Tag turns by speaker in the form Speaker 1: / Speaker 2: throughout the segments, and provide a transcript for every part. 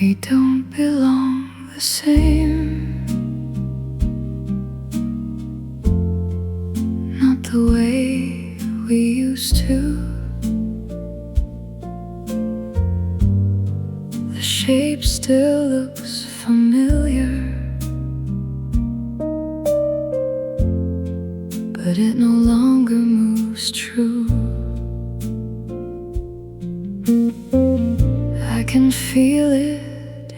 Speaker 1: We don't belong the same, not the way we used to. The shape still looks familiar, but it no longer moves true. I can feel it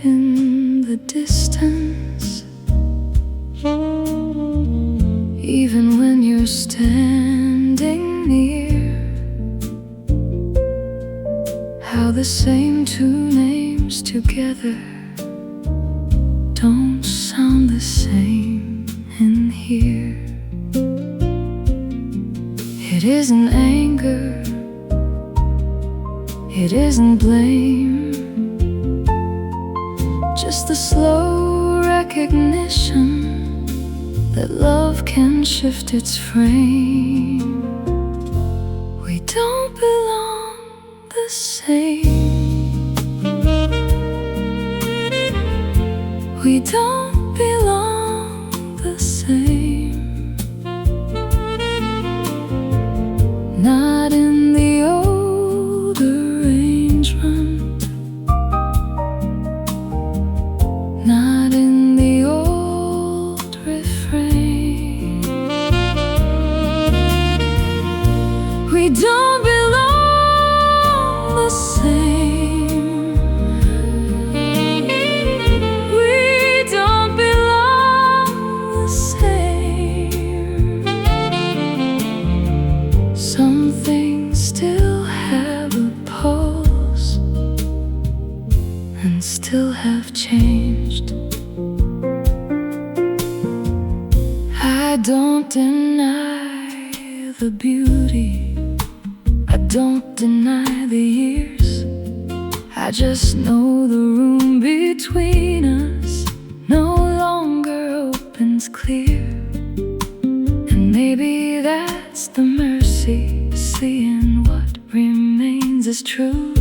Speaker 1: in the distance, even when you're standing near. How the same two names together don't sound the same in here. It isn't anger, it isn't blame, just the slow recognition that love can shift its frame. We don't belong the same. We don't belong the same. Not in the old arrangement, not in the old refrain. We don't belong the same. We don't belong the same. Some things still have a pulse and still have changed. I don't deny the beauty, I don't deny the years. I just know the room between us no longer opens clear. And maybe that's the mercy, seeing what remains is true,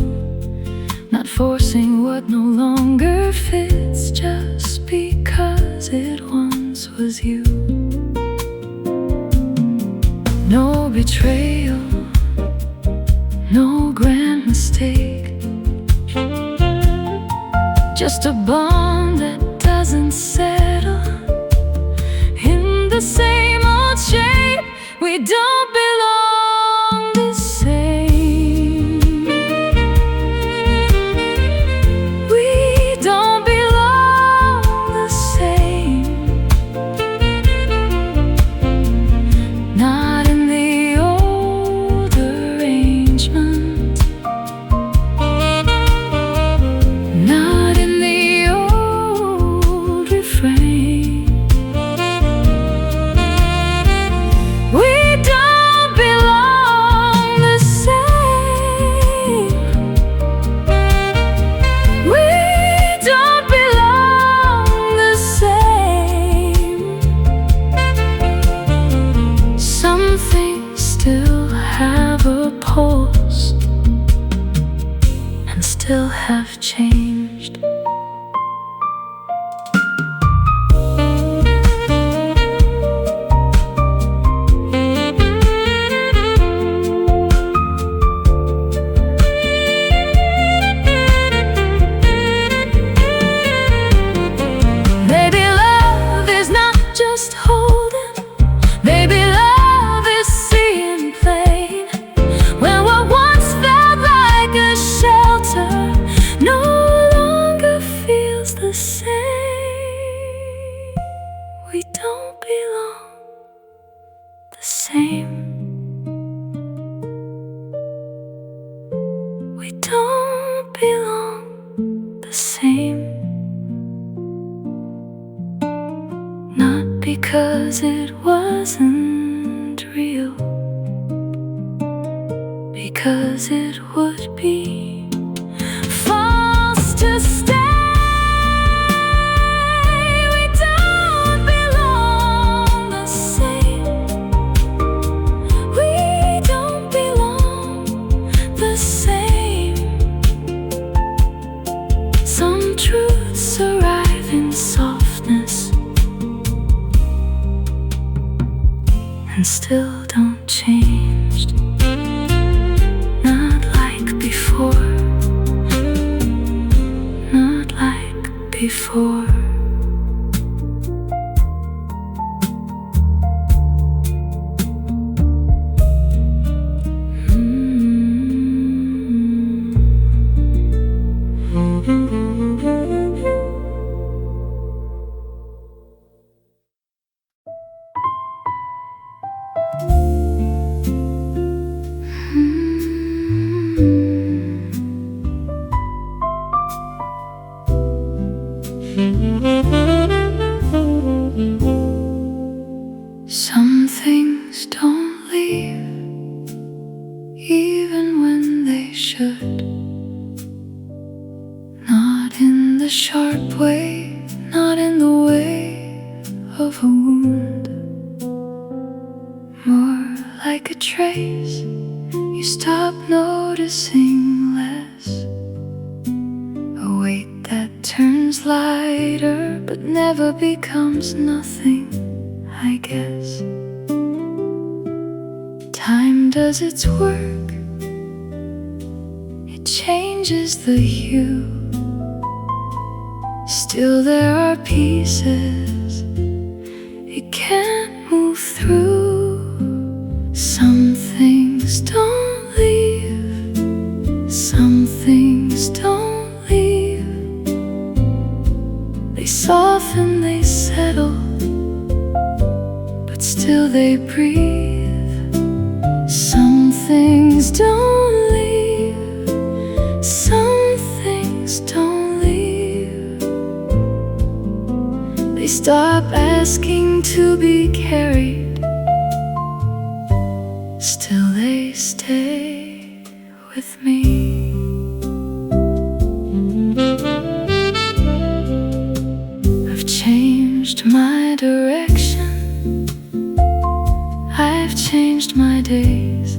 Speaker 1: not forcing what no longer fits just because it once was you. No betrayal, no grand mistake, just a bond that doesn't settle in the same old shape. We don't belong the same. We don't belong the same. Not in the old arrangement, not in the old refrain. We don't belong the same. We don't belong the same. Some things still have a pulse and still have changed. Maybe love is not just holding, maybe love is seeing plain. When what once felt like a shelter no longer feels the same. We don't belong the same. We don't belong the same. Not because it wasn't real, because it would be false to stay. We don't belong the same. We don't belong the same. Some Some truths arrive in softness and still don't change. Not like before, not like before. Some things don't leave, even when they should. Not in the sharp way, not in the way of a wound. More like a trace you stop noticing less. A weight that turns lighter but never becomes nothing, I guess. Time does its work, it changes the hue. Still there are pieces it can't move through. Some things don't leave, some things don't leave. They soften, they settle, but still they breathe. Some things don't leave, some things don't leave. They stop asking to be carried, still they stay with me. I've changed my direction, I've changed my days.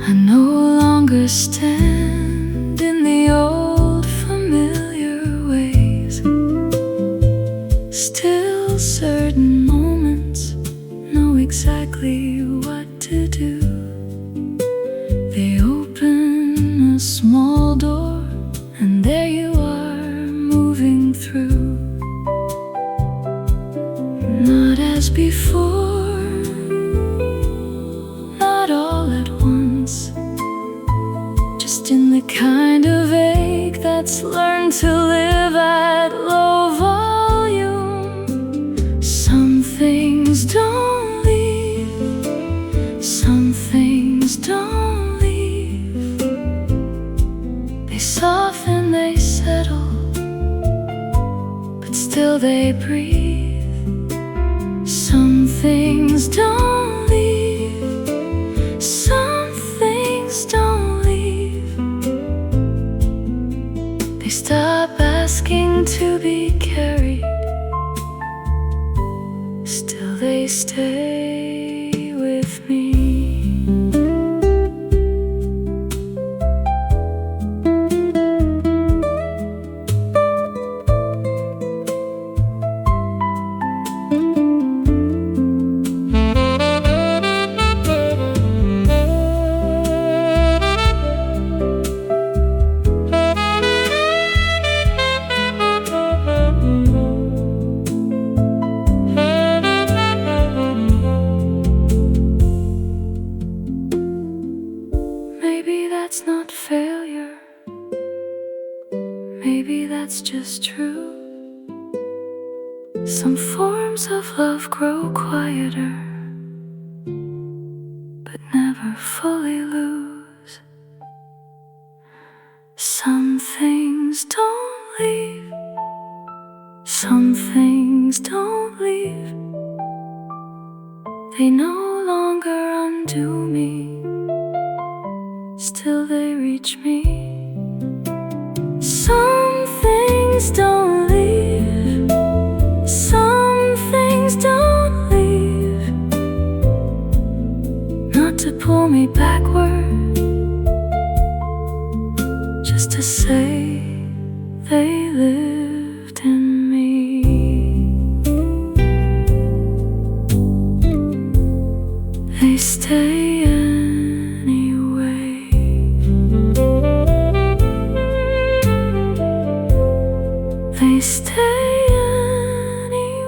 Speaker 1: I no longer stand in the old familiar ways. Still certain moments know exactly what to do. They open a small door and there you are, moving through. Not as before, not all at once, just in the kind of ache that's learned to live at low volume. Some things don't leave, some things don't leave. They soften, they settle, but still they breathe. Some things don't leave, some things don't leave. They stop asking to be carried, still they stay with me. Maybe that's not failure, maybe that's just true. Some forms of love grow quieter, but never fully lose. Some things don't leave, some things don't leave. They no longer undo me, still they reach me. Some things don't leave, some things don't leave. Not to pull me backward, just to say they stay anyway.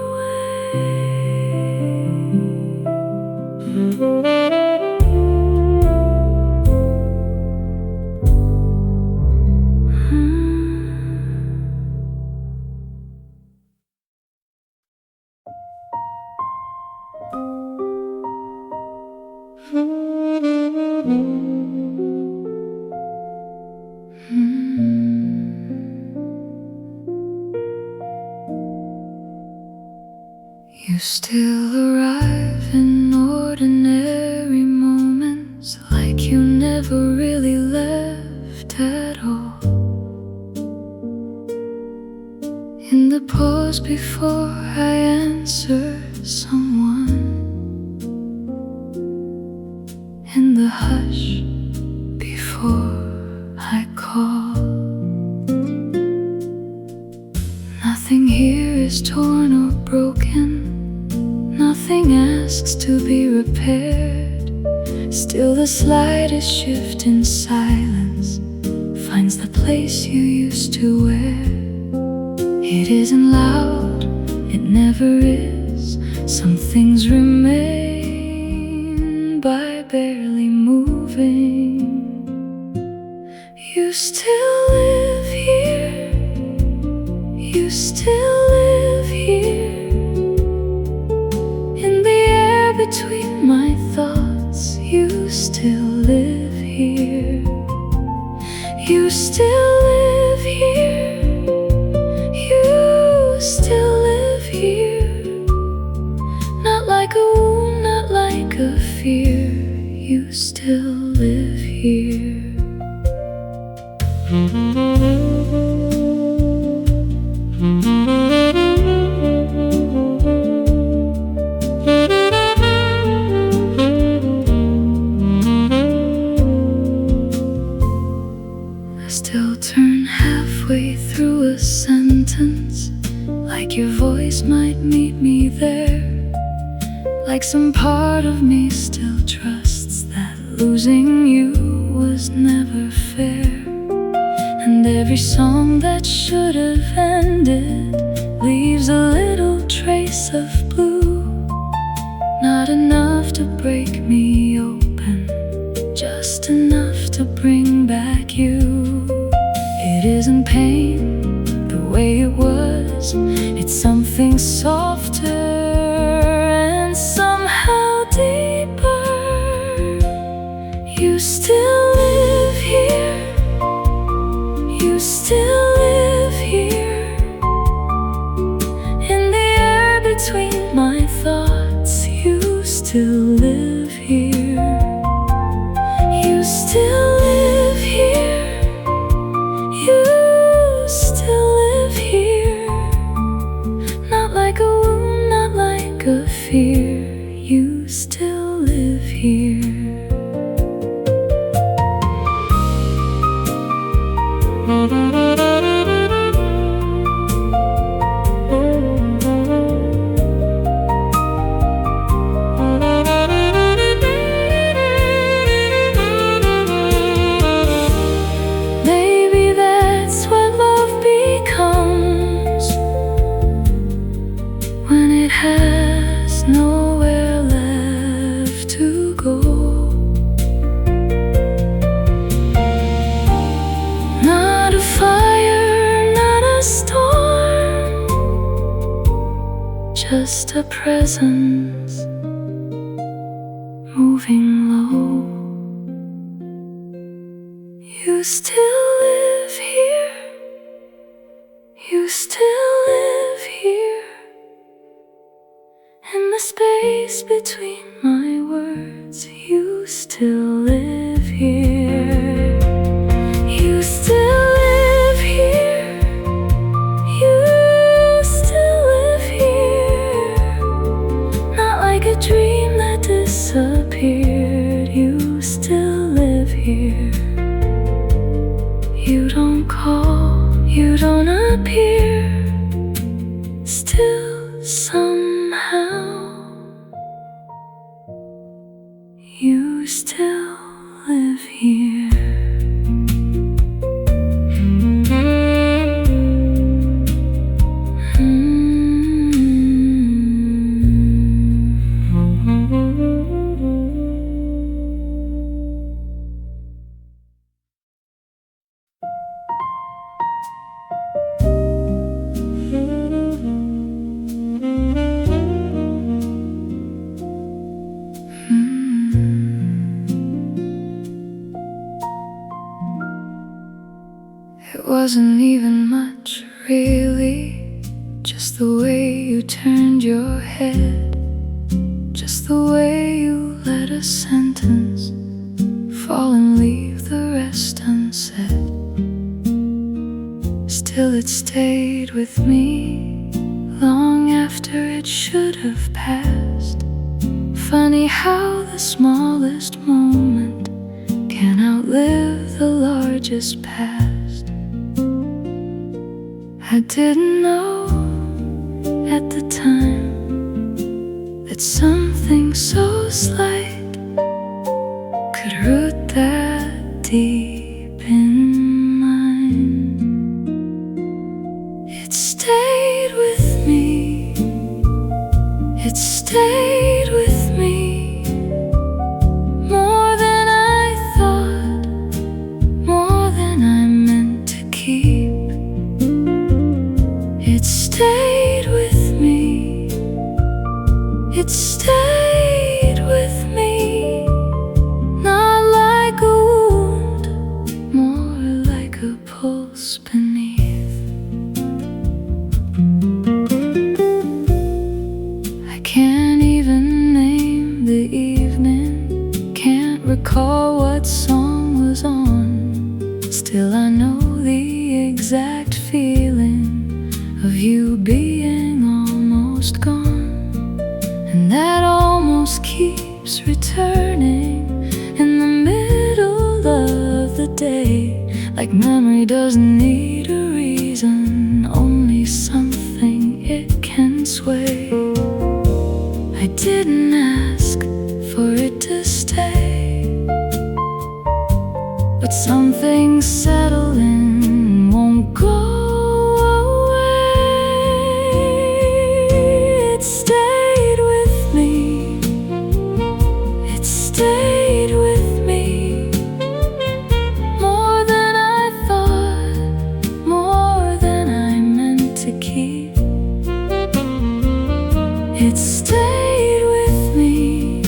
Speaker 1: You still arrive in ordinary moments, like you never really left at all. In the pause before I answer someone, in the hush before I call. Nothing here is torn or broken, nothing asks to be repaired. Still the slightest shift in silence finds the place you used to wear. It isn't loud, it never is. Some things remain by barely moving. You still live here, you still live here, in the air between my thoughts. You still live here, you still live here, you still live here. Not like a wound, not like a fear. You still live here. I still turn halfway through a sentence, like your voice might meet me there. Like some part of me still trusts that losing you was never fair. And every song that should have ended leaves a little trace of blue. Not enough to break me open, just enough to bring back you. It isn't pain the way it was, it's something softer and somehow deeper. You still live here, you still live here, in the air between my thoughts. You still live here, you still live here, you still live here. Not like a wound, not like a fear. You still live here. Maybe that's what love becomes, when it has nowhere left to go. Not a fire, not a storm, just a presence moving low. You still live here, you still live here, in the space between my words. You still live here, you still live here, you still live here. Not like a dream that disappeared. You still live here. You don't call, you don't appear, still somehow you still live here. wasn't even much, really. Just the way you turned your head, just the way you let a sentence fall and leave the rest unsaid. Still it stayed with me long after it should have passed. Funny how the smallest moment can outlive the largest past. I didn't know at the time that something so slight could root that deep in mine. It stayed with me, it stayed with me, more than I thought, more than I meant to keep. It stayed with me, it stayed with me, not like a wound, more like a pulse beneath. I can't even name the evening, can't recall what song was on. Still I know the exact feeling of you being almost gone, and that almost keeps returning in the middle of the day. Like memory doesn't need a reason, only something it can sway. I didn't ask for it to stay, but some things settle in, won't go away. It stayed with me, it stayed with me, more than I thought, more than I meant to keep. It stayed with me,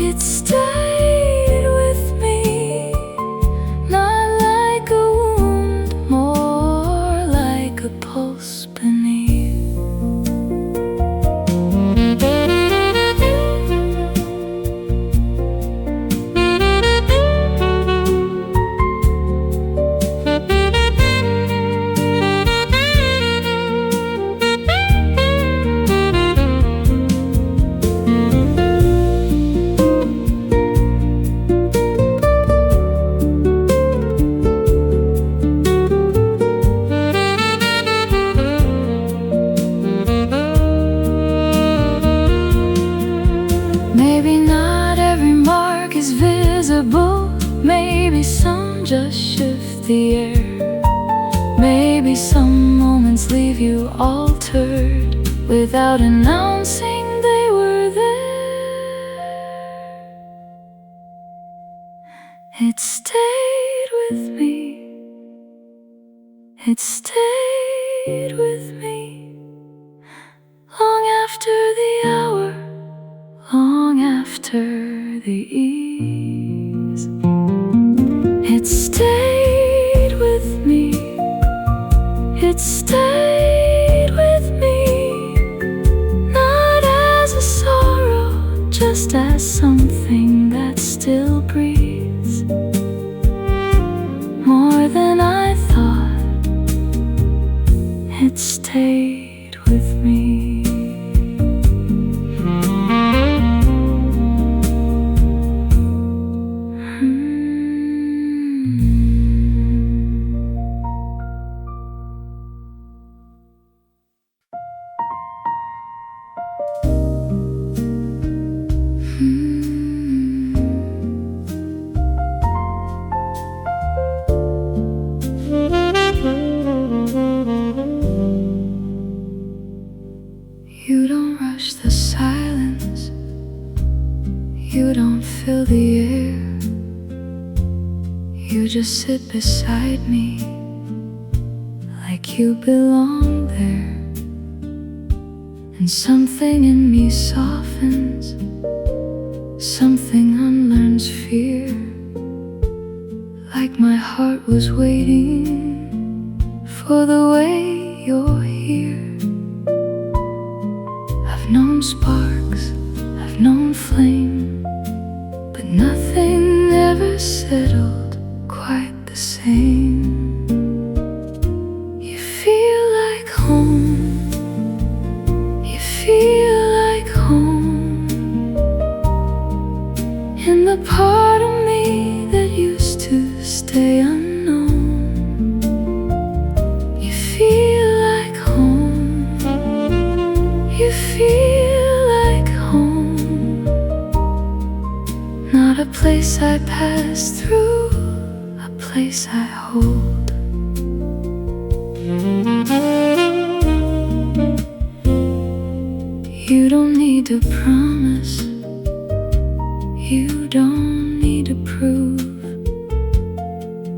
Speaker 1: it stayed with me, not like a wound, more like a pulse beneath. Maybe not every mark is visible, maybe some just shift the air. Maybe some moments leave you altered without announcing they were there. It stayed with me, it stayed with me, long after the hour, long after the ease. It stayed with me, it stayed with me, not as a sorrow, just as something that still breathes, more than I thought. It stayed with me. You don't rush the silence, you don't fill the air, you just sit beside me like you belong there. And something in me softens, something unlearns fear, like like my heart was waiting for the way you're here. I've known sparks, I've known flame, but nothing ever settled quite the same. You feel like home, you feel like home, in the part of me that used to stay unknown. You feel like home, you feel like home, not a place I pass through, a place I hold. You don't need to promise, you don't need to prove.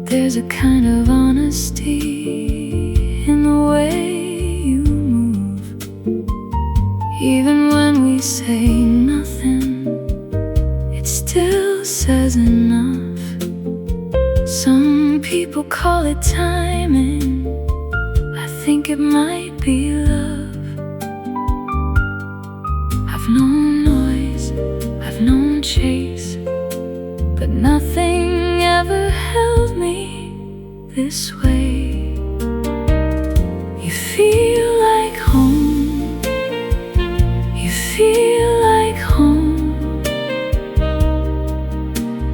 Speaker 1: There's a kind of honesty in the way you move. Even when we say nothing, it still says enough. Some people call it timing, I think it might be love. I've known noise, I've known chase, but nothing ever held me this way. You feel like home, you feel like home,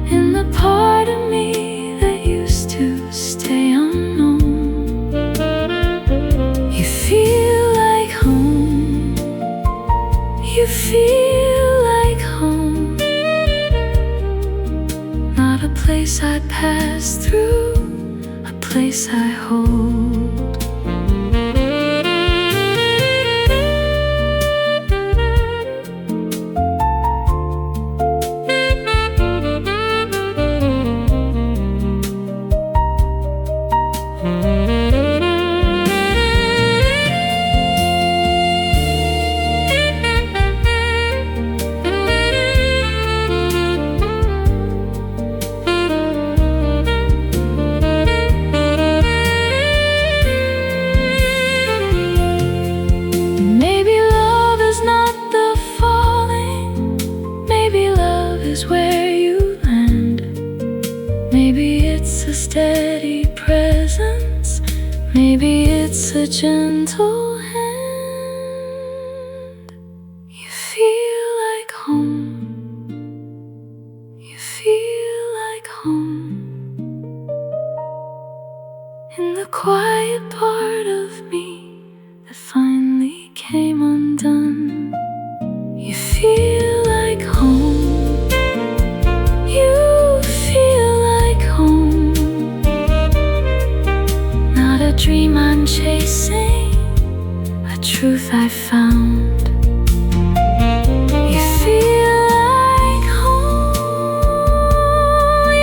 Speaker 1: in the part of me that used to stay unknown. You feel like home, you feel like home, not a place I pass through, a place I hold. Where you land, maybe it's a steady presence, maybe it's a gentle hand. You feel like home, you feel like home, in the quiet part of me that finally came undone. You feel like home, a dream I'm chasing, a truth I found. You feel like home,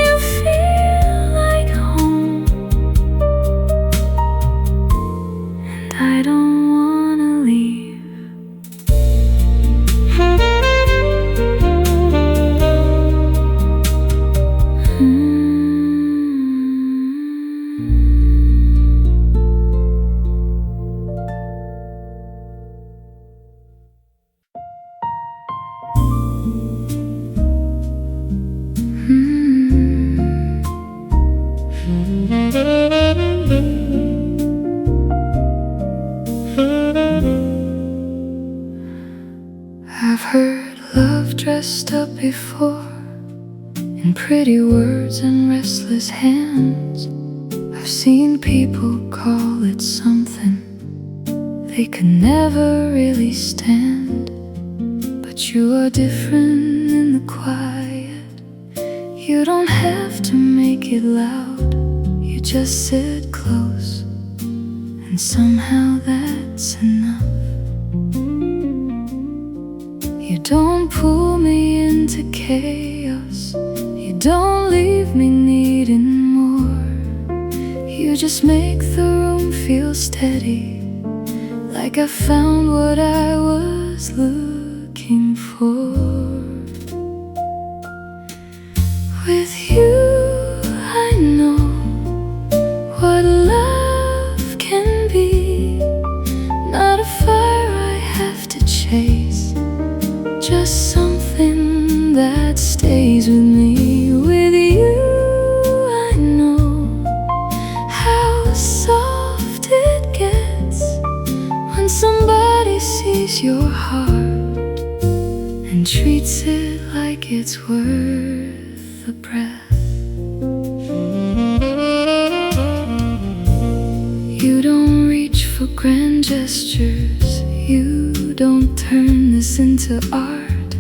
Speaker 1: you feel like home, and I don't wanna leave. I've heard love dressed up before, in pretty words and restless hands. I've seen people call it something they could never really stand. But you are different in the quiet. You don't have to make it loud, you just sit close, and somehow that's enough. You don't pull me into chaos, you don't leave me needing more. You just make the room feel steady, like I found what I was looking for. With you, I know sees your heart and treats it like it's worth a breath. You don't reach for grand gestures, you don't turn this into art,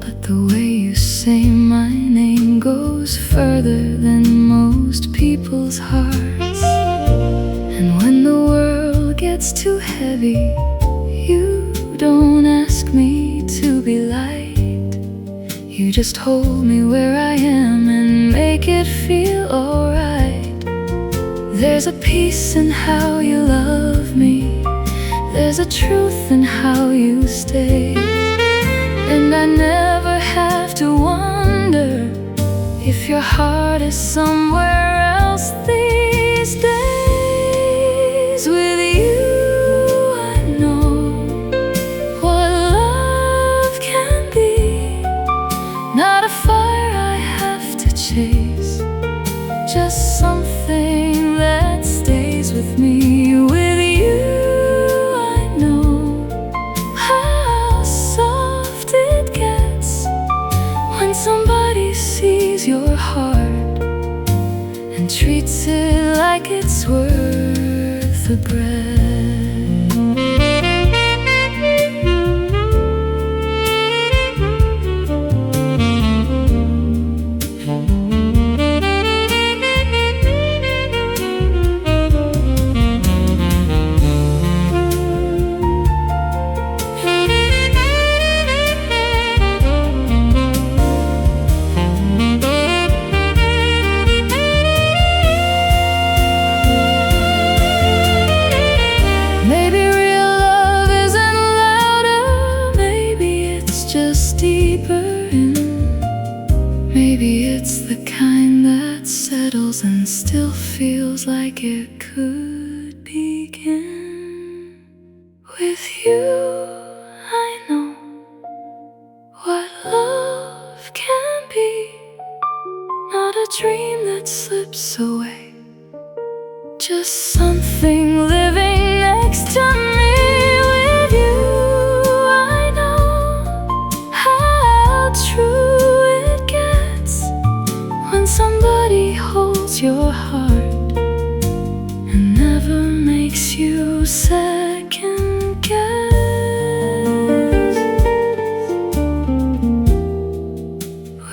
Speaker 1: but the way you say my name goes further than most people's hearts. And when the world gets too heavy, you don't ask me to be light. You just hold me where I am and make it feel alright. There's a peace in how you love me, there's a truth in how you stay, and I never have to wonder if your heart is somewhere else these days. With you I know what love can be, not a fire I have to chase, just something that stays with me. With you I know how soft it gets when somebody sees your heart and treats it like it's worth a breath. Maybe it's the kind that settles and still feels like it could begin. With you I know what love can be, not a dream that slips away, just something living next to me. With you I know how true somebody holds your heart and never makes you second guess.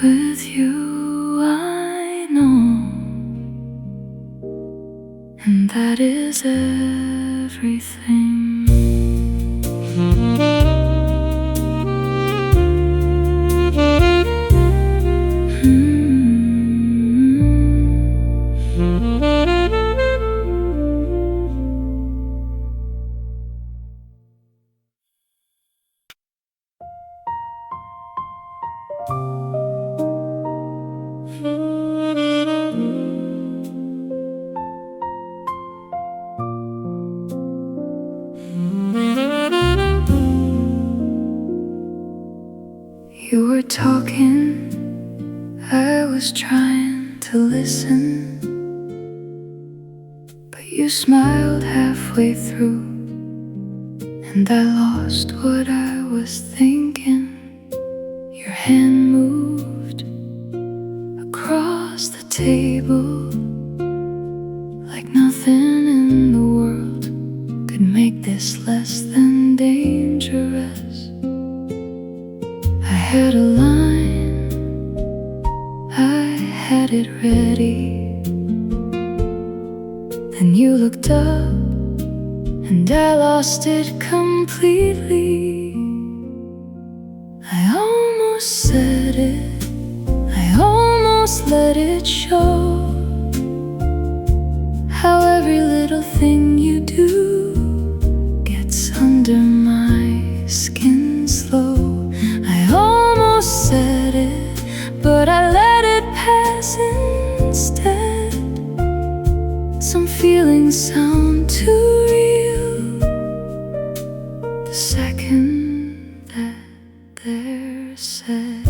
Speaker 1: With you I know, and that is everything. You were talking, I was trying to listen, but you smiled halfway through, and I lost what I was thinking. Your hand moved across the table like nothing in the world could make this less than dangerous. I had a line, I had it ready. Then you looked up and I lost it completely. I almost said it, I almost let it show, how every little thing you do gets under my skin slow. I almost said it, but I let it pass instead. Some feelings sound too real the second that they're said.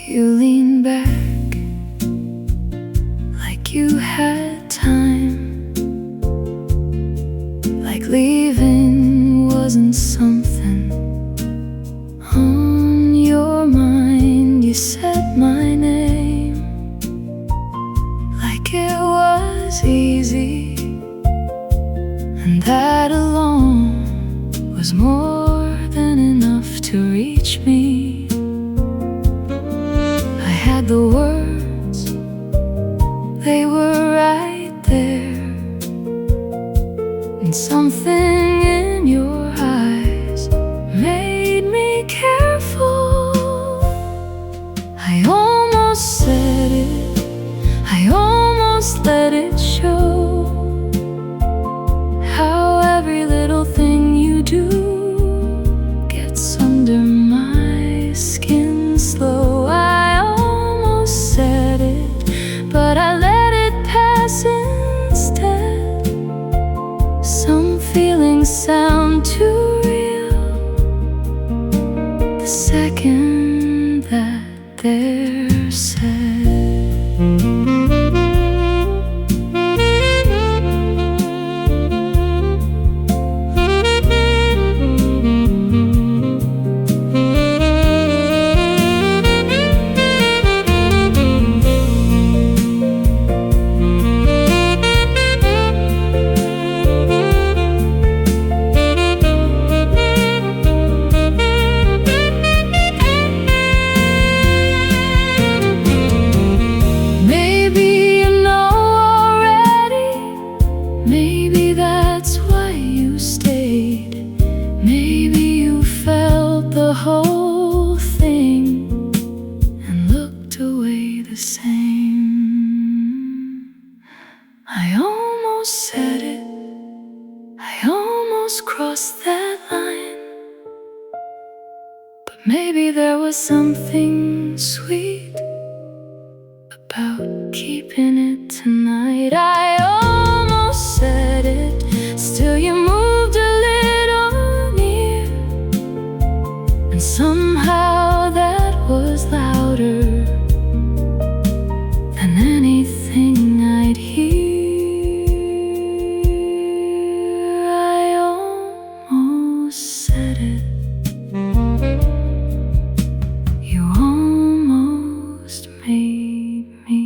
Speaker 1: You lean back was easy, and that alone was more than enough to reach me. I had the words, they were right there, and something in your eyes made me careful. I almost said it, I almost let it show, how every little thing you do gets under my skin slow. I almost said it, but I let it pass instead. Some feelings sound too real the second that they're said. Maybe that's why you stayed. Maybe you felt the whole thing and looked away the same. I almost said it, I almost crossed that line, but maybe there was something sweet about keeping it tonight. I almost said it, still you moved a little near, and somehow that was louder than anything I'd hear. I almost said it, you almost made me.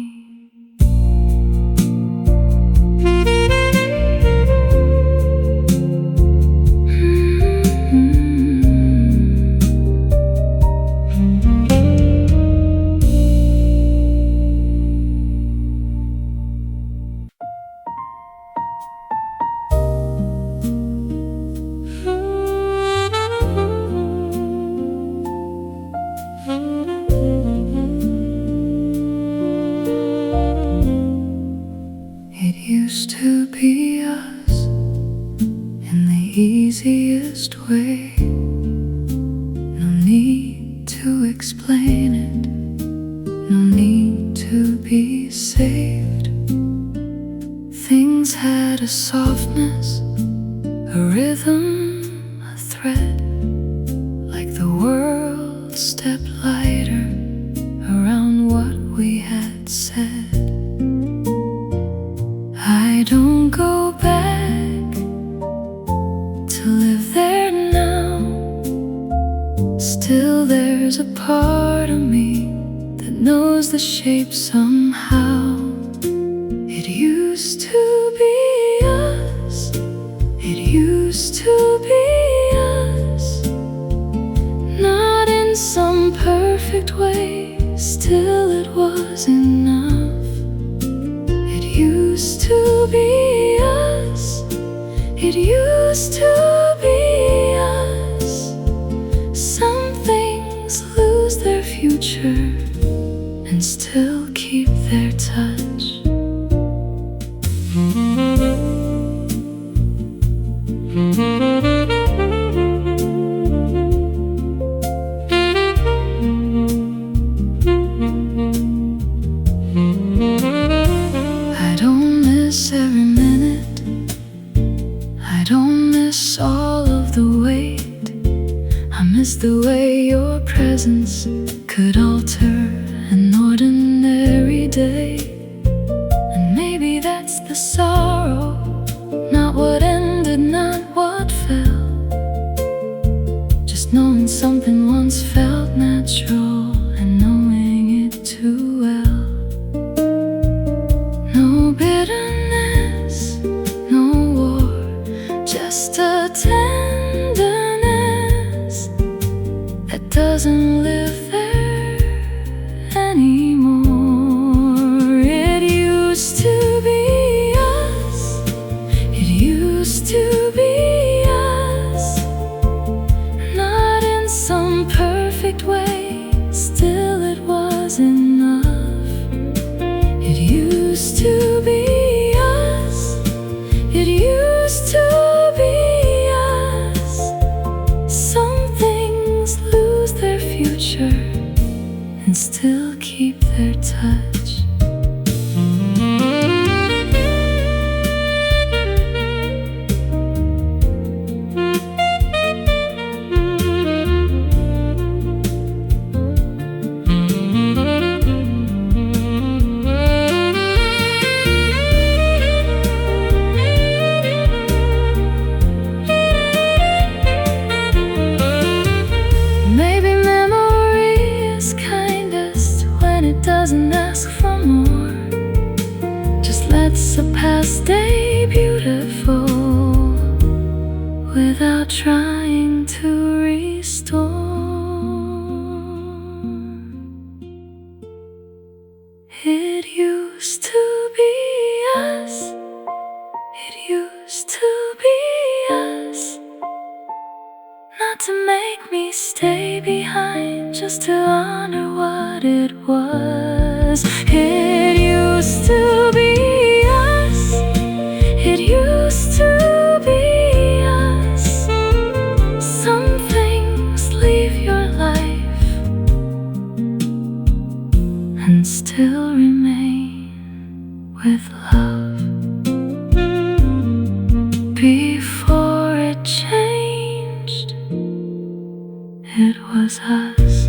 Speaker 1: It used to be us in the easiest way. No need to explain it, no need to be saved. Things had a softness, a rhythm, a thread, like the world stepped lighter around what we had said. I don't go back to live there now. Still there's a part of me that knows the shape somehow. It used to be us, it used to be us, not in some perfect way, still it was enough. It used to be us, it used to be us. Some things lose their future and still keep their touch. I don't miss every minute, I don't miss all of the wait. I miss the way your presence could alter an ordinary day. And maybe that's the sorrow, not what ended, not what fell, just knowing something once felt natural and knowing it too well. No bitterness, doesn't live there anymore. It used to be us. It used to be us. Not in some perfect way, still it was enough. It used to be us. It used to be us. Some things lose their future and still keep their touch. Doesn't ask for more, just lets the past stay beautiful without trying to restore. It used to be us. It used to be us. Not to make me stay behind, just to honor what it was. It used to be us. It used to be us. Some things leave your life and still remain with love. Before it changed, it was us.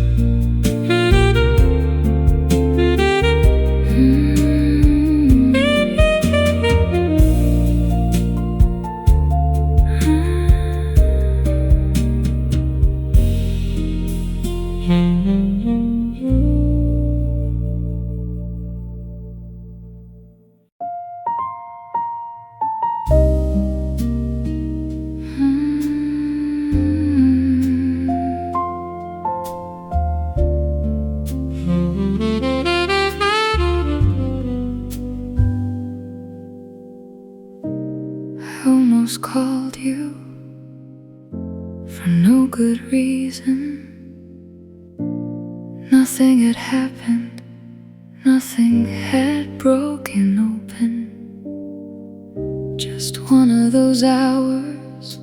Speaker 1: I almost called you for no good reason. Nothing had happened, nothing had broken open. Just one of those hours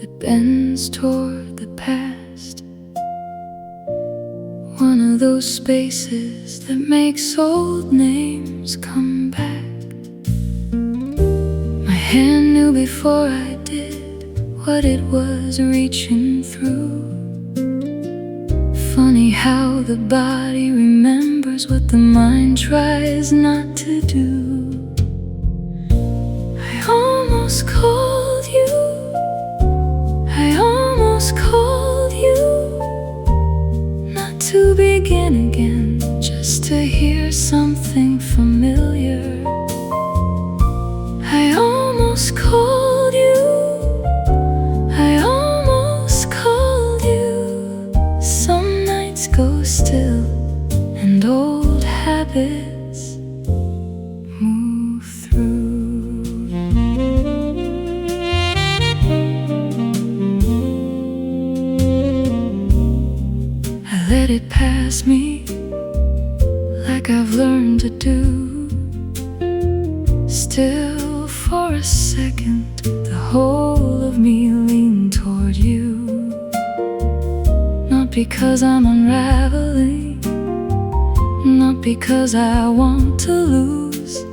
Speaker 1: that bends toward the past. One of those spaces that makes old names come back. My hand knew before I did what it was reaching through. Funny how the body remembers what the mind tries not to do. I almost called you. I almost called you. Not to begin again, just to hear something familiar. I almost called you. I almost called you. Some nights go still and old habits move through. I let it pass me like I've learned to do. Still for a second, the whole of me leaned toward you. Not because I'm unraveling, not because I want to lose,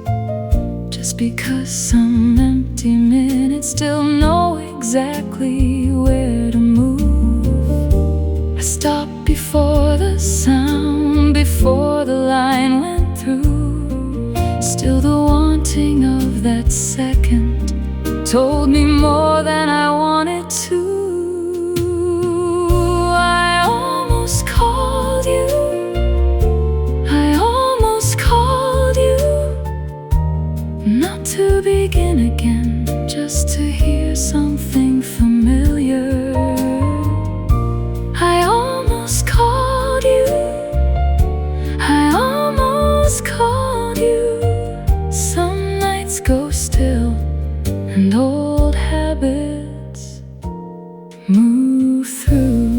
Speaker 1: just because some empty minutes still know exactly where to move. I stopped before the sound, before the line went through. Still the wanting of that second told me more than I wanted to. I almost called you. I almost called you. Not to begin again, just to hear something familiar. I almost called you. and old habits move through.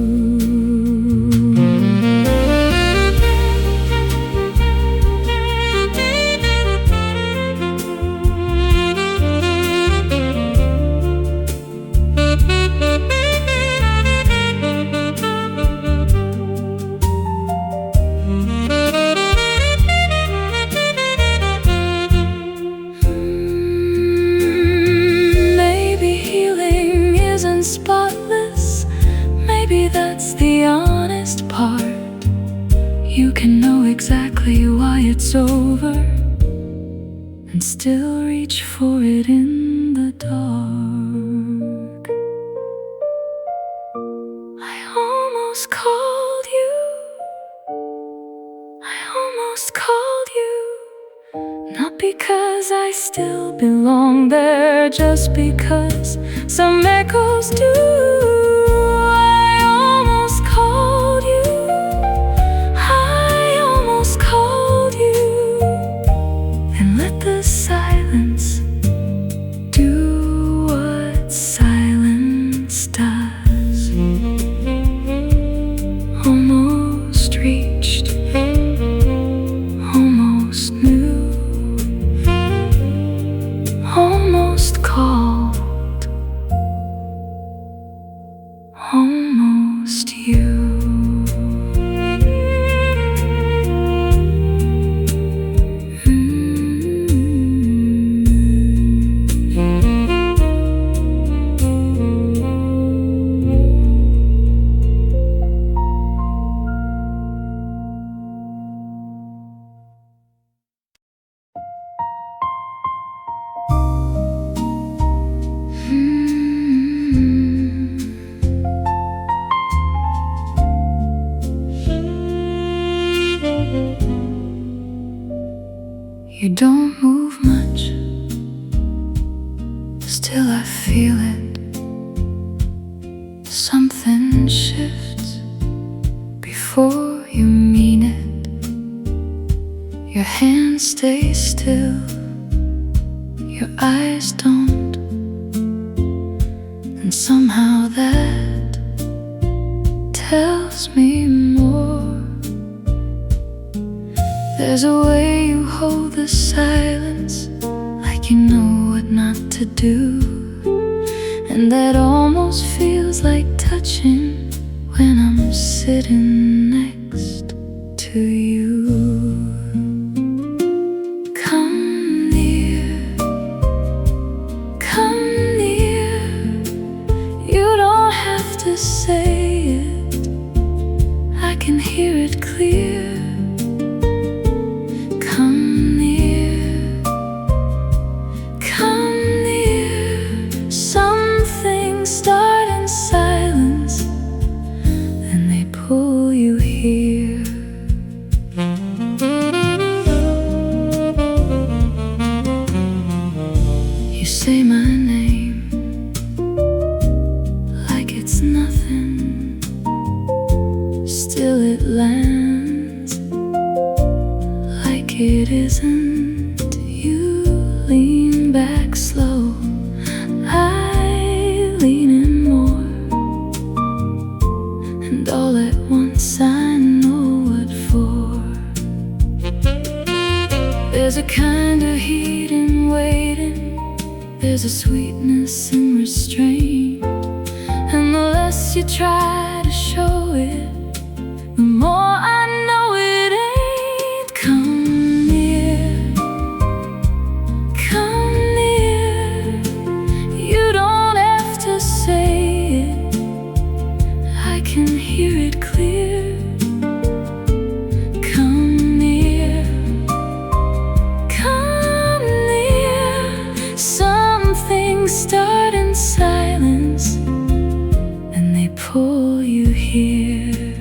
Speaker 1: Spotless, maybe that's the honest part. You can know exactly why it's over and still reach for it in the dark. I almost called you, I almost called you, not because I still belong there, just because some echoes do. I almost called you, I almost called you, and let the silence do what silence does. Almost reached, almost knew, almost called, almost you. You don't move much, still I feel it. Something shifts before you mean it. Your hands stay still, your eyes don't, and somehow that tells me more. There's a way you hold the silence, like you know what not to do, and that almost feels like touching when I'm sitting next to you. Come near, come near. You don't have to say it, I can hear it clear. Start in silence, then they pull you here. You say my name like it's nothing, still it lands like it isn't. You lean back slow, lean in more, and all at once I know what for. There's a kind of heat in waiting, there's a sweetness in restraint, and the less you try to show it, the more I know it ain't. Come near, come near. You don't have to say it, I can hear it clear. Come near, come near. Some things start in silence, and they pull you here.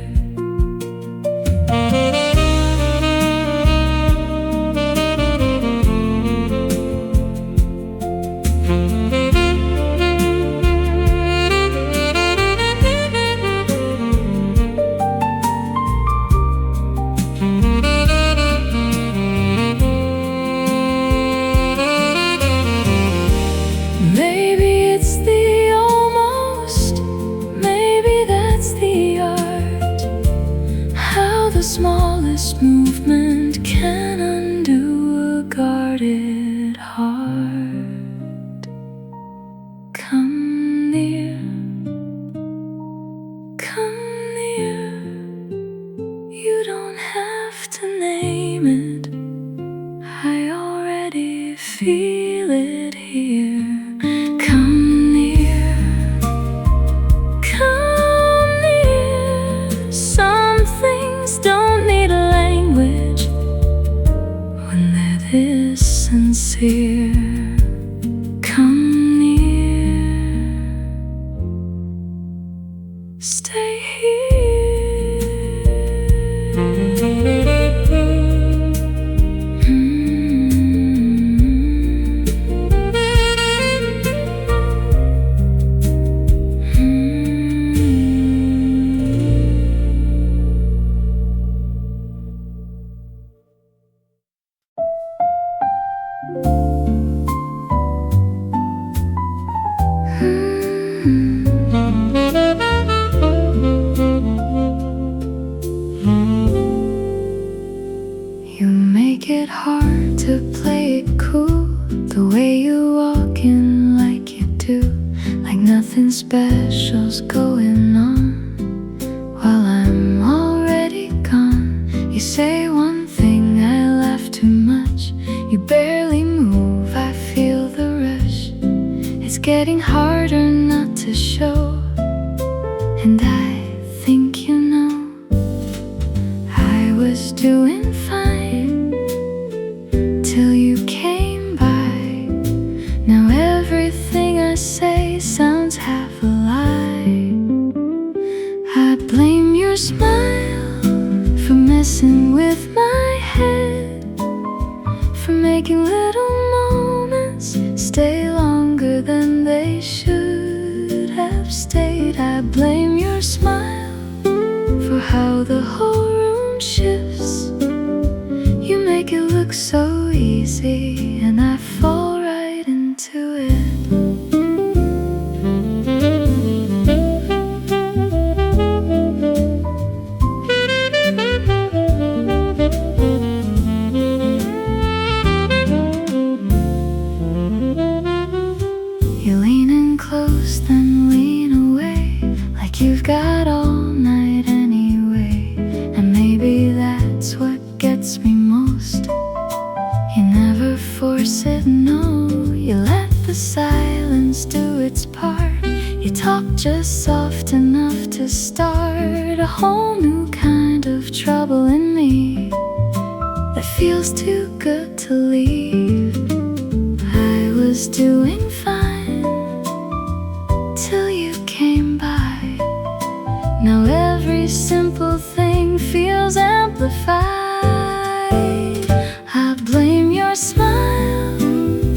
Speaker 1: feel it here. Come near, come near. Some things don't need a language when they're this sincere. Come near, stay here. You make it hard to play it cool, the way you walk in like you do, like nothing special's going on while I'm already gone. You say one thing, I laugh too much. You barely move, I feel the rush. It's getting harder not to show, and I think you know I was doing fine till you came by. Now everything I say sounds half a lie. I blame your smile for messing with my head, for making little moments stay longer than they should have stayed. I blame your smile for how the whole room shifts. You make it look so easy, and I fall right into it. You lean in close, then lean away, like you've got all night anyway. And maybe that's what gets me most. You never force it, no. You let the silence do its part. You talk just soft enough to start a whole new kind of trouble in me that feels too good to leave. I was doing fine till you came by. Now every simple thing feels amplified. I blame your smile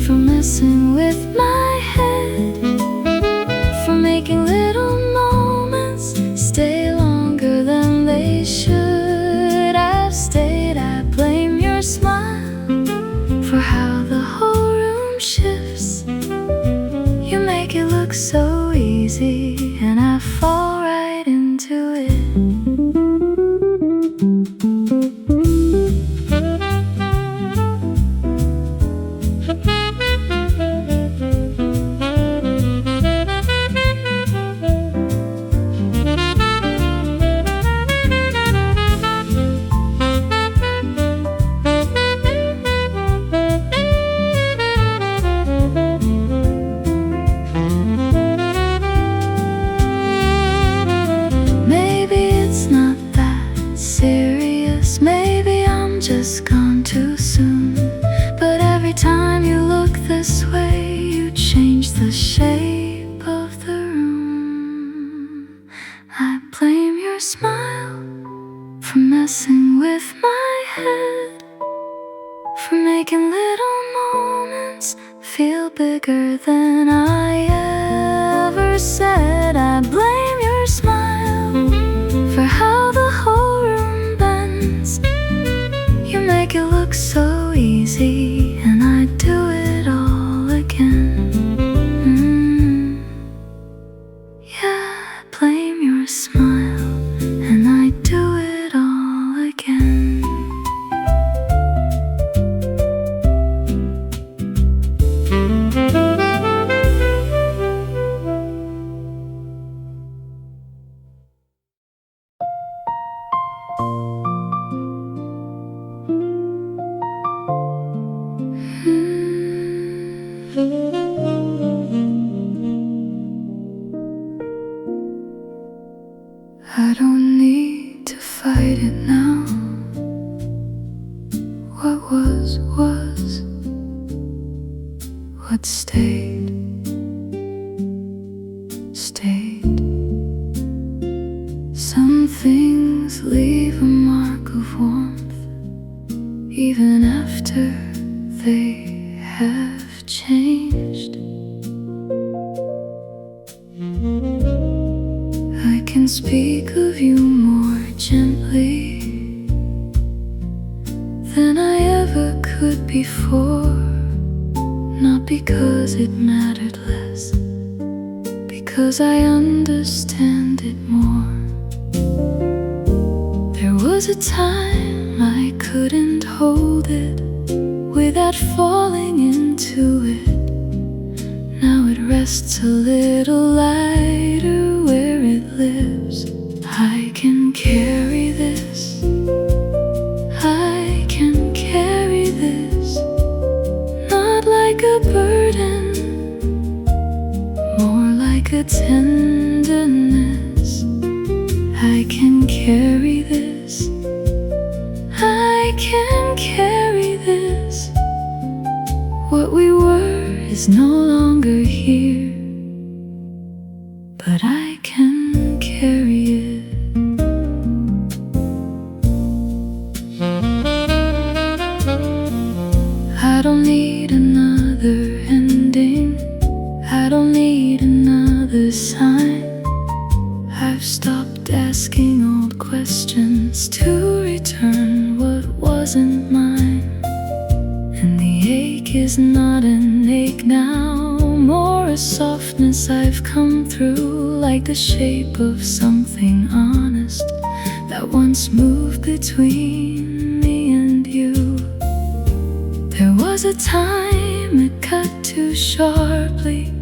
Speaker 1: for messing with my head, for making little moments stay longer than they should have stayed. I blame your smile for how the whole room shifts. You make it look so easy, and I fall right into it. Maybe I'm just gone too soon, but every time you look this way, you change the shape of the room. I blame your smile for messing with my head, for making little moments feel bigger than I ever said. I blame your smile for how the whole room bends. You make it look so easy, and I do it all again. Yeah, I blame your smile, and I do it all again. I don't need to fight it now. What was, what stayed. Some things leave a mark of warmth, even after they have changed. I can speak of you more gently than I ever could before. Not because it mattered less, because I understand it more. There was a time I couldn't hold it without falling into it. Now it rests a little lighter where it lives. I can carry this, I can carry this, not like a burden, more like a tenderness. I can carry this, I can carry this. What we were is no longer here, but I can carry it. I don't need another ending, I don't need another sign. I've stopped asking old questions to return what wasn't mine. And the ache is not an ache now, more a softness I've come through, like the shape of something honest that once moved between me and you. There was a time it cut too sharply,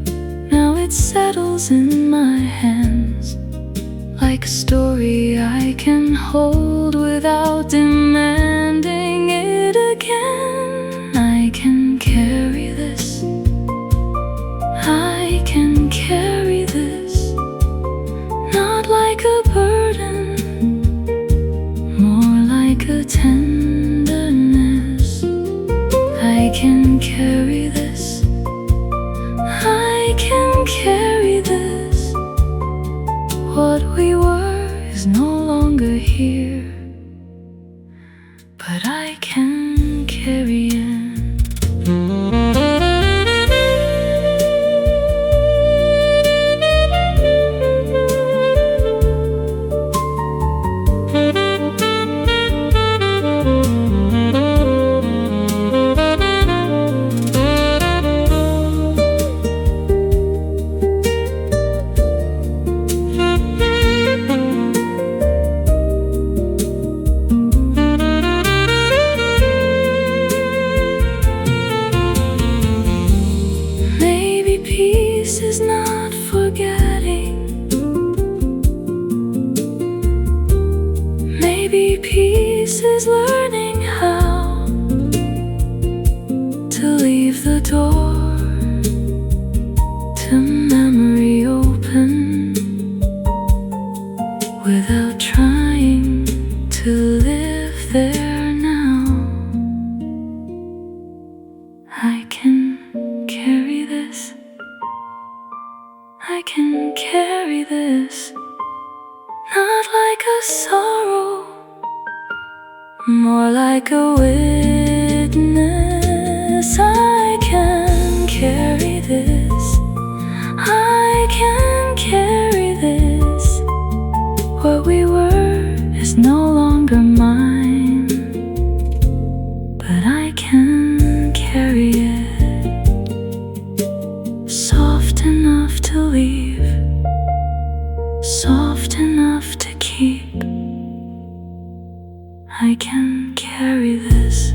Speaker 1: now it settles in my hands, like a story I can hold without demanding it again. I can carry this, I can carry this, not like a burden, more like a tenderness. I can carry this, I can carry this. What we were is no longer here, but I can carry it. Peace is not forgetting. Maybe peace is learning how to leave the door to memory open without trying to live there now. I can carry this, I can carry this, not like a sorrow, more like a witness. I can carry this, I can carry this. What we were is no longer mine, but I can carry it. Soft enough to leave, soft enough to keep. I can carry this.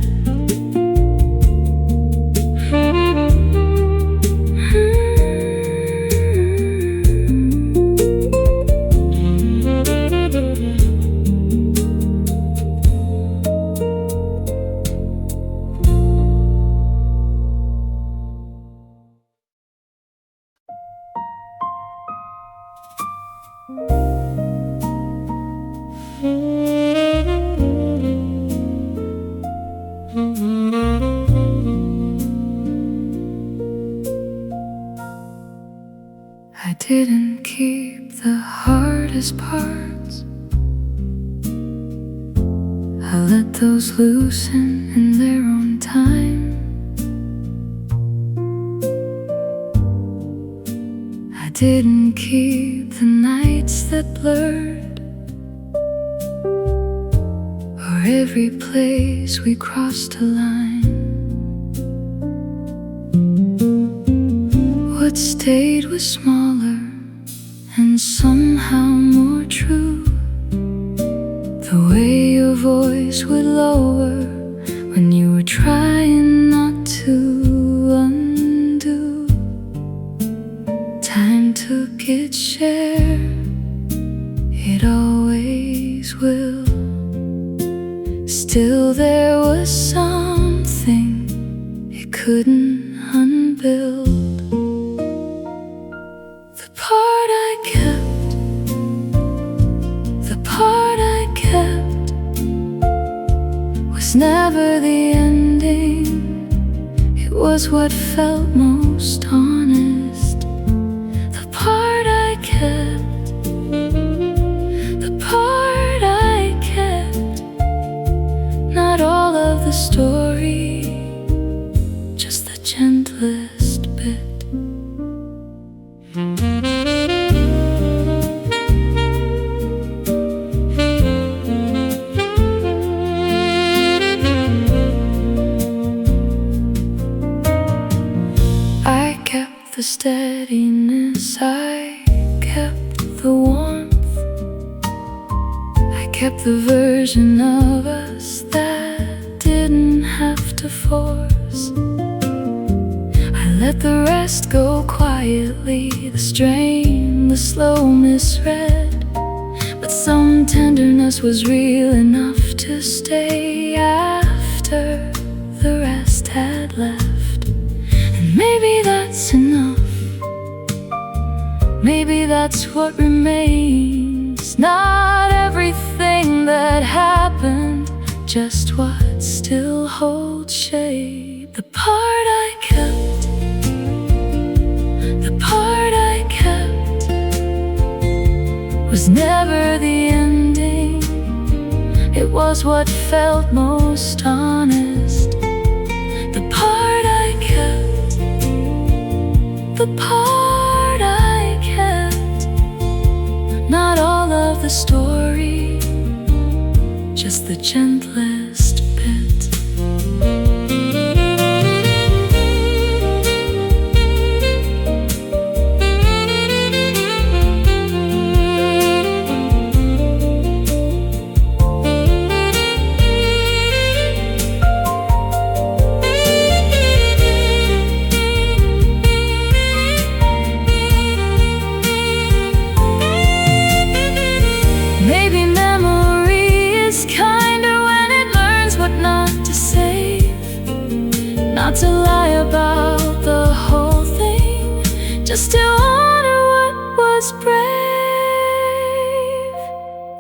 Speaker 1: didn't keep the hardest parts. I let those loosen in their own time. I didn't keep the nights that blurred, or every place we crossed a line. What stayed was smaller and somehow more true. The way your voice would lower when you were trying not to undo. Time took its share, it always will. Still there was something it couldn't unbuild. The part I kept, the part I kept, was never the ending. It was what felt most honest. The part I kept, the part I kept, not all of the story, just the gentlest bit. I kept the steadiness, I kept the warmth, I kept the version of us that didn't have to force. I let the rest go quietly, the strain, the slow misread. But some tenderness was real enough to stay after the rest had left. And maybe that's enough, maybe that's what remains. Not everything that happened, just what still holds shape. The part I kept, the part I kept, was never the ending. It was what felt most honest. The part I kept, the part I kept, not all of the story, just the gentlest bit. Maybe memory is kinder when it learns what not to save. Not to lie about the whole thing, just to honor what was brave.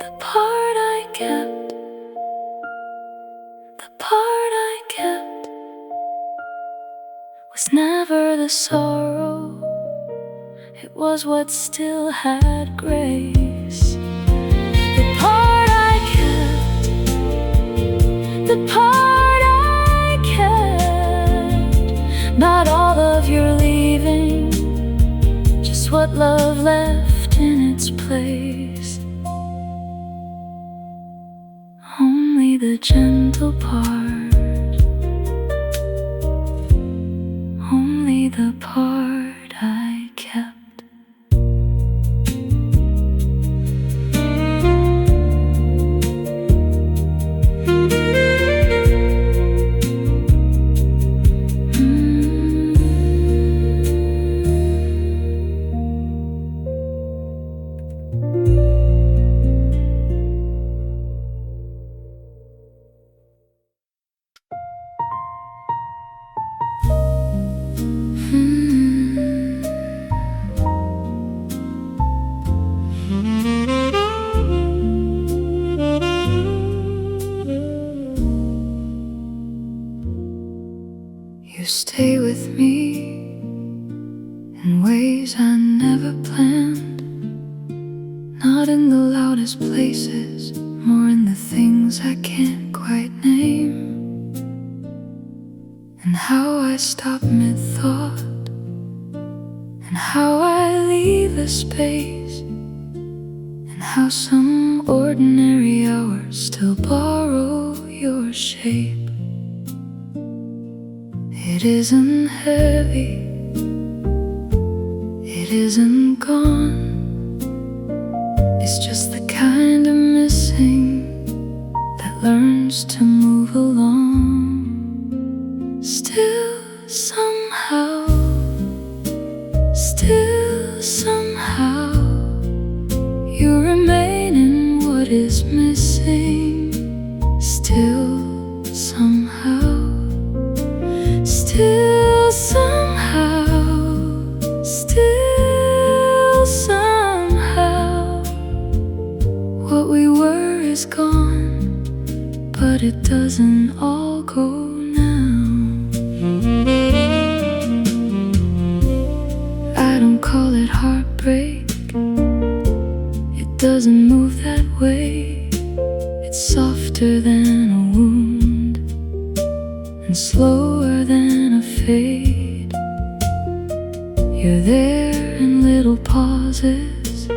Speaker 1: The part I kept, the part I kept, was never the sorrow. It was what still had grace. The part I kept, the part I kept, not all of your leaving, just what love left in its place. Only the gentle part, only the part I kept. You stay with me in ways I never planned. not in the loudest places, more in the things I can't quite name. And how I stop mid-thought, and how I leave a space, and how some ordinary hours still borrow your shape. It isn't heavy, it isn't gone. It's just the kind of missing that learns to move along. Still somehow, you remain in what is missing. Still somehow, what we were is gone, but it doesn't all go now. I don't call it heartbreak, it doesn't move that way. It's softer than a wound and slower than a fade. You're there in little pauses,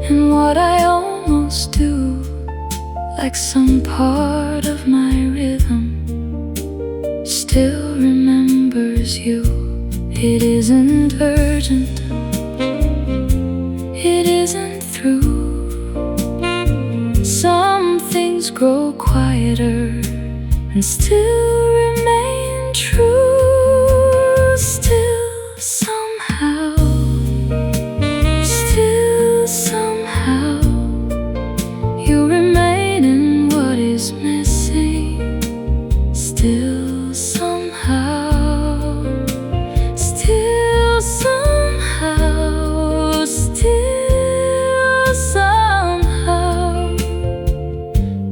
Speaker 1: and what I almost do, like some part of my rhythm, still remembers you. It isn't urgent, it isn't through. Some things grow quieter and still remain true. Still somehow, you remain in what is missing. Still somehow,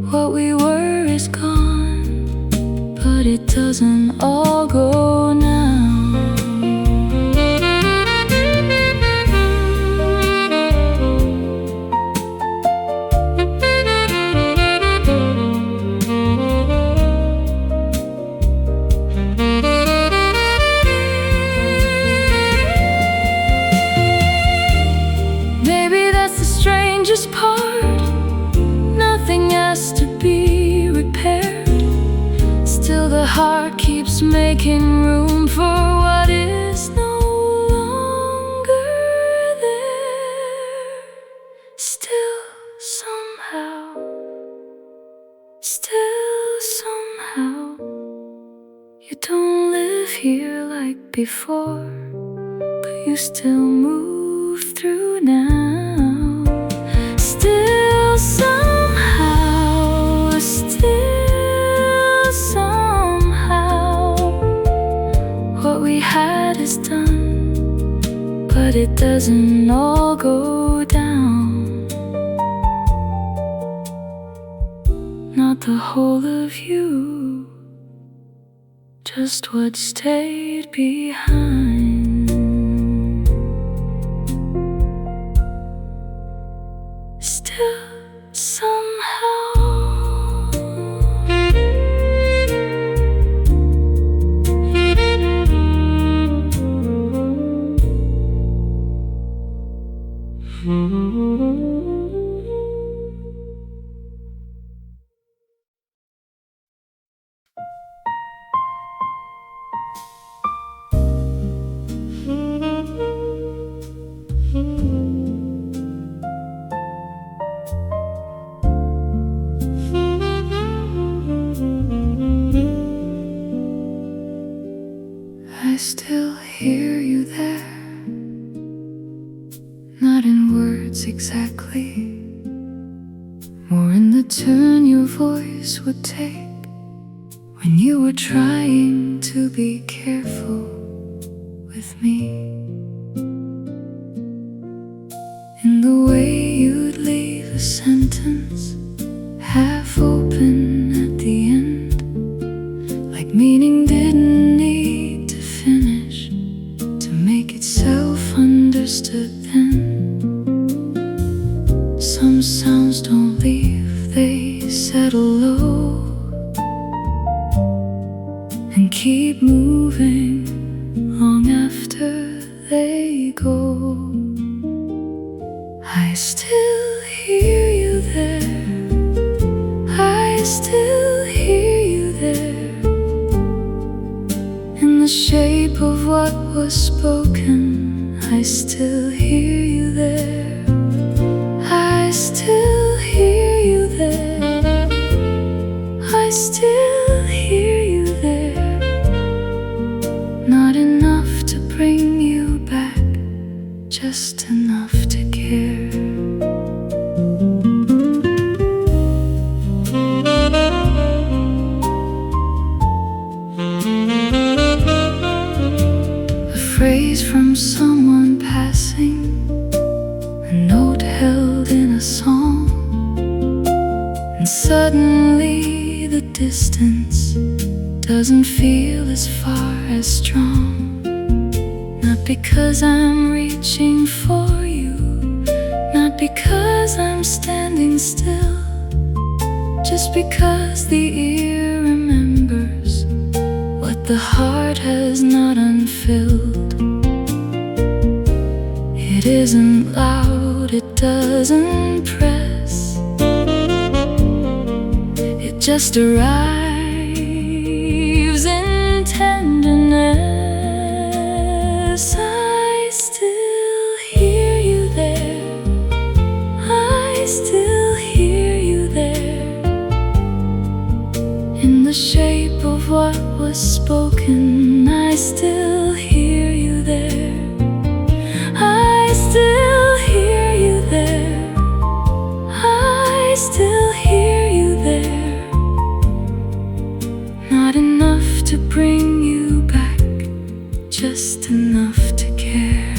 Speaker 1: what we were is gone, but it doesn't all go now. Maybe that's the strangest part. Nothing has to be repaired. Still the heart keeps making room for what is no longer there. Still somehow, you don't live here like before, but you still move through now. Still somehow, what we had is done, but it doesn't all go down. Not the whole of you, just what stayed behind. Still somehow, I still hear you there, not in words exactly, more in the turn your voice would take when you were trying to be careful with me. In the way you'd leave a sentence half open at the end, like meaning didn't need to finish to make itself understood then. what was spoken, I still hear you there. I still hear you there. I still hear you there. Not enough to bring you back, just enough to care. A phrase from someone passing, a note held in a song, and suddenly the distance doesn't feel as far as strong. Not because I'm reaching for you, not because I'm standing still, just because the ear remembers what the heart has not unfilled. It isn't loud, it doesn't press, it just arrives in tenderness. I still hear you there. I still hear you there. In the shape of what was spoken, I still hear you there. I still hear you there. I still hear you there. Not enough to bring you back, just enough to care.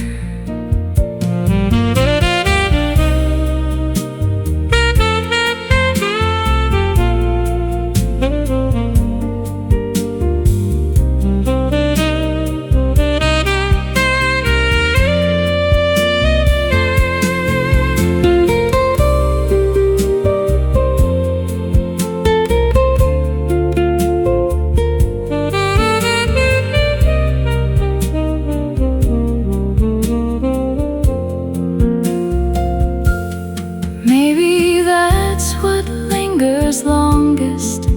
Speaker 1: Maybe that's what lingers longest.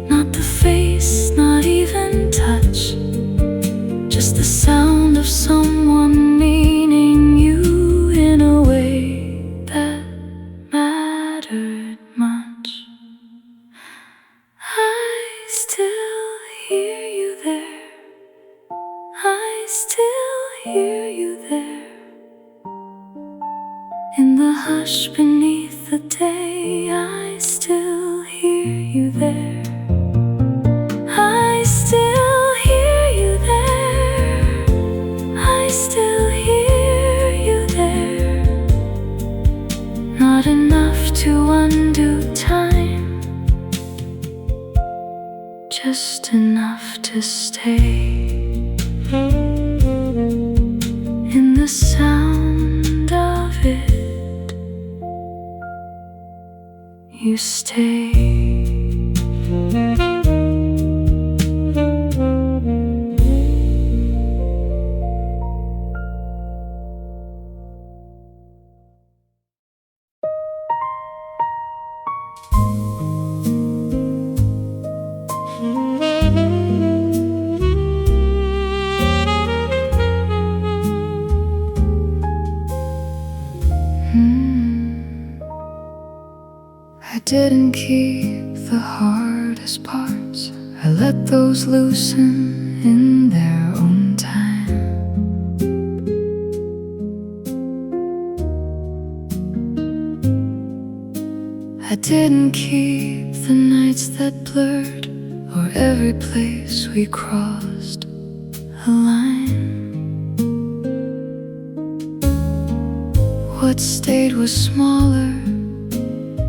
Speaker 1: Not the face, not even touch, just the sound of someone meaning you in a way that mattered much. I still hear you there. I still hear you there. In the hush beneath the day, I still hear you there. I still hear you there. I still hear you there. Not enough to undo time, just enough to stay in the sound of it. You stay. I didn't keep the hardest parts. I let those loosen in their own time. I didn't keep the nights that blurred, or every place we crossed a line. What stayed was smaller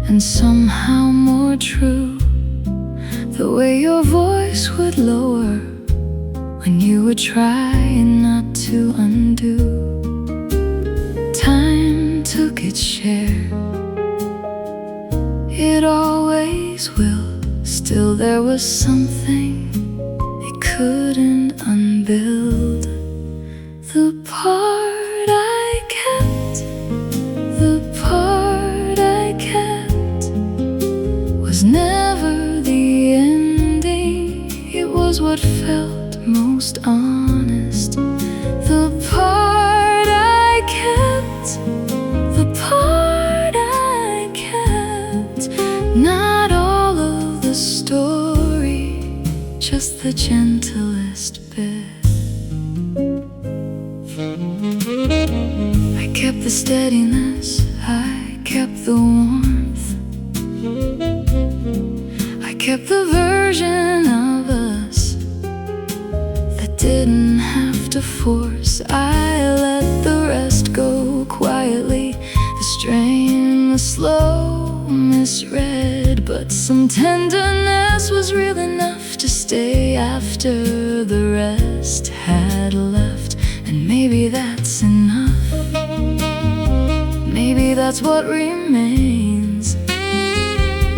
Speaker 1: and somehow more true. The way your voice would lower when you were trying not to undo. Time took its share, it always will. Still there was something it couldn't unbuild. The part I kept, the part I kept was never the ending. It was what felt most honest. steadiness, I kept the warmth. I kept the version of us that didn't have to force. I let the rest go quietly, the strain, the slow misread. But some tenderness was real enough to stay after the rest had left. And maybe that's enough. Maybe that's what remains.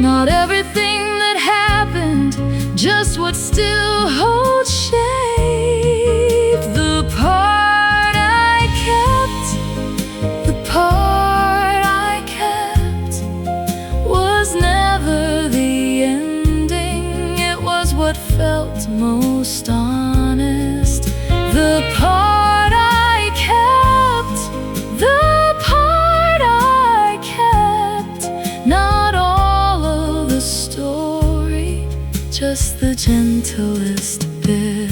Speaker 1: Not everything that happened, just what still holds shape. The part I kept, the part I kept, was never the ending. It was what felt most honest. The part I kept, the part I kept, not all of the story, just the gentlest bit.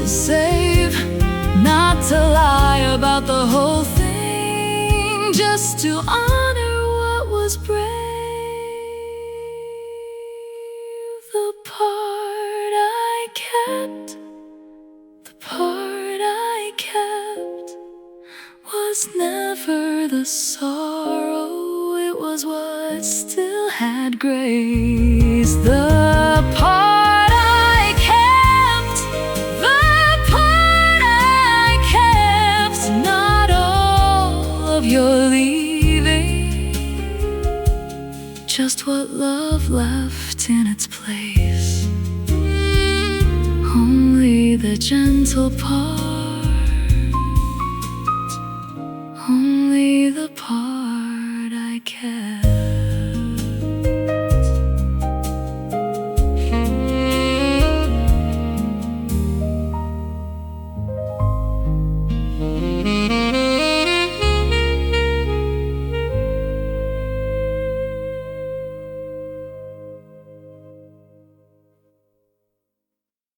Speaker 1: Save, not to lie about the whole thing, just to honor what was brave. The part I kept, the part I kept, was never the sorrow. It was what still had grace. The part you're leaving, just what love left in its place. Only the gentle part.